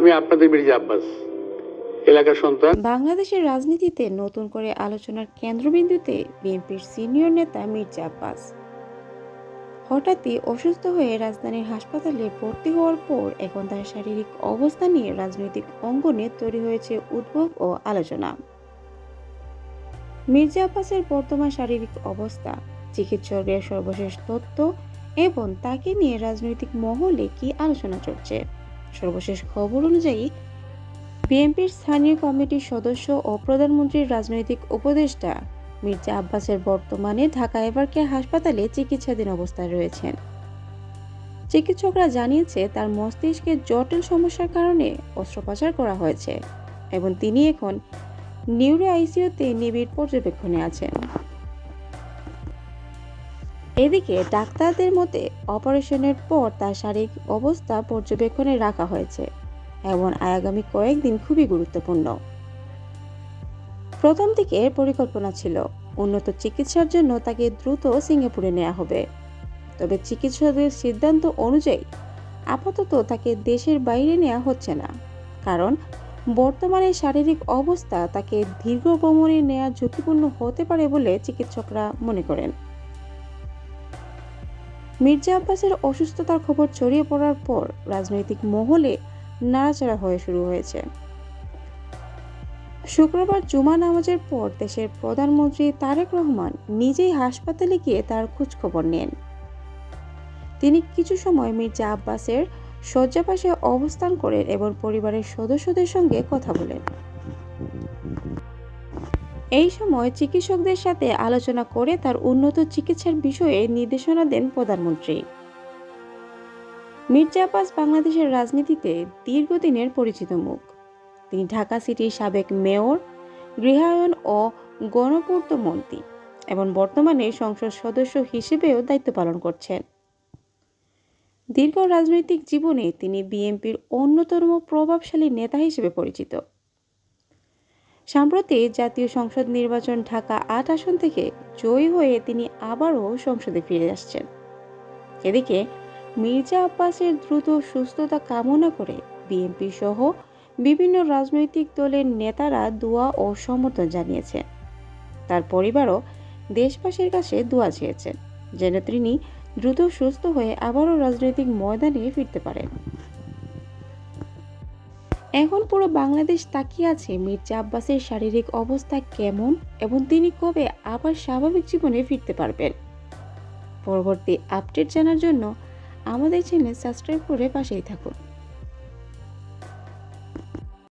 আমি আপনাদের মির্জা আব্বাস, এলাকার সন্তান। বাংলাদেশের রাজনীতিতে নতুন করে আলোচনার কেন্দ্রবিন্দুতে বিএনপির সিনিয়র নেতা মির্জা আব্বাস। হঠাৎই অসুস্থ হয়ে রাজধানীর হাসপাতালে ভর্তি হওয়ার পর এখন তার শারীরিক অবস্থা নিয়ে রাজনৈতিক অঙ্গনে তৈরি হয়েছে উদ্বেগ ও আলোচনা। মির্জা আব্বাসের বর্তমান শারীরিক অবস্থা, চিকিৎসকের সর্বশেষ তথ্য এবং তাকে নিয়ে রাজনৈতিক মহলে কি আলোচনা চলছে। সর্বশেষ খবর অনুযায়ী বিএনপির স্থানীয় কমিটির সদস্য ও প্রধানমন্ত্রীর রাজনৈতিক উপদেষ্টা মির্জা আব্বাসের বর্তমানে ঢাকা এভারকেয়ার হাসপাতালে চিকিৎসাধীন অবস্থায় রয়েছেন। চিকিৎসকরা জানিয়েছে তার মস্তিষ্কে জটিল সমস্যার কারণে অস্ত্রোপচার করা হয়েছে এবং তিনি এখন নিউরো আইসিইউতে নিবিড় পর্যবেক্ষণে আছেন। এদিকে ডাক্তারদের মতে অপারেশনের পর তার শারীরিক অবস্থা পর্যবেক্ষণে রাখা হয়েছে এবং আগামী কয়েকদিন খুবই গুরুত্বপূর্ণ। প্রথম দিকে পরিকল্পনা ছিল উন্নত চিকিৎসার জন্য তাকে দ্রুত সিঙ্গাপুরে নেওয়া হবে, তবে চিকিৎসকদের সিদ্ধান্ত অনুযায়ী আপাতত তাকে দেশের বাইরে নেওয়া হচ্ছে না, কারণ বর্তমানে শারীরিক অবস্থা তাকে দীর্ঘ ভ্রমণে নেওয়া ঝুঁকিপূর্ণ হতে পারে বলে চিকিৎসকরা মনে করেন। মির্জা আব্বাসের অসুস্থতার খবর ছড়িয়ে পড়ার পর রাজনৈতিক মহলে নাড়াচাড়া হয়ে শুরু হয়েছে। শুক্রবার জুমা নামাজের পর দেশের প্রধানমন্ত্রী তারেক রহমান নিজেই হাসপাতালে গিয়ে তার খোঁজখবর নেন। তিনি কিছু সময় মির্জা আব্বাসের শয্যাপাশে অবস্থান করেন এবং পরিবারের সদস্যদের সঙ্গে কথা বলেন। এই সময় চিকিৎসকদের সাথে আলোচনা করে তার উন্নত চিকিৎসার বিষয়ে নির্দেশনা দেন প্রধানমন্ত্রী। মির্জা আব্বাস বাংলাদেশের রাজনীতিতে দীর্ঘদিনের পরিচিত মুখ। তিনি ঢাকা সিটির সাবেক মেয়র, গৃহায়ন ও গণপূর্ত মন্ত্রী এবং বর্তমানে সংসদ সদস্য হিসেবেও দায়িত্ব পালন করছেন। দীর্ঘ রাজনৈতিক জীবনে তিনি বিএনপির অন্যতম প্রভাবশালী নেতা হিসেবে পরিচিত। সম্প্রতি জাতীয় সংসদ নির্বাচন ঢাকা ৮ আসন থেকে জয়ী হয়ে তিনি আবারও সংসদে ফিরে আসছেন। এদিকে মির্জা আব্বাসের দ্রুত সুস্থতা কামনা করে বিএনপি সহ বিভিন্ন রাজনৈতিক দলের নেতারা দোয়া ও সমর্থন জানিয়েছে। তার পরিবারও দেশবাসীর কাছে দোয়া চেয়েছেন যেন তিনি দ্রুত সুস্থ হয়ে আবারও রাজনৈতিক ময়দানে ফিরতে পারেন। এখন পুরো বাংলাদেশ তাকিয়ে আছে মির্জা আব্বাসের শারীরিক অবস্থা কেমন এবং তিনি কবে আবার স্বাভাবিক জীবনে ফিরতে পারবেন। পরবর্তী আপডেট জানার জন্য আমাদের চ্যানেল সাবস্ক্রাইব করে পাশেই থাকুন।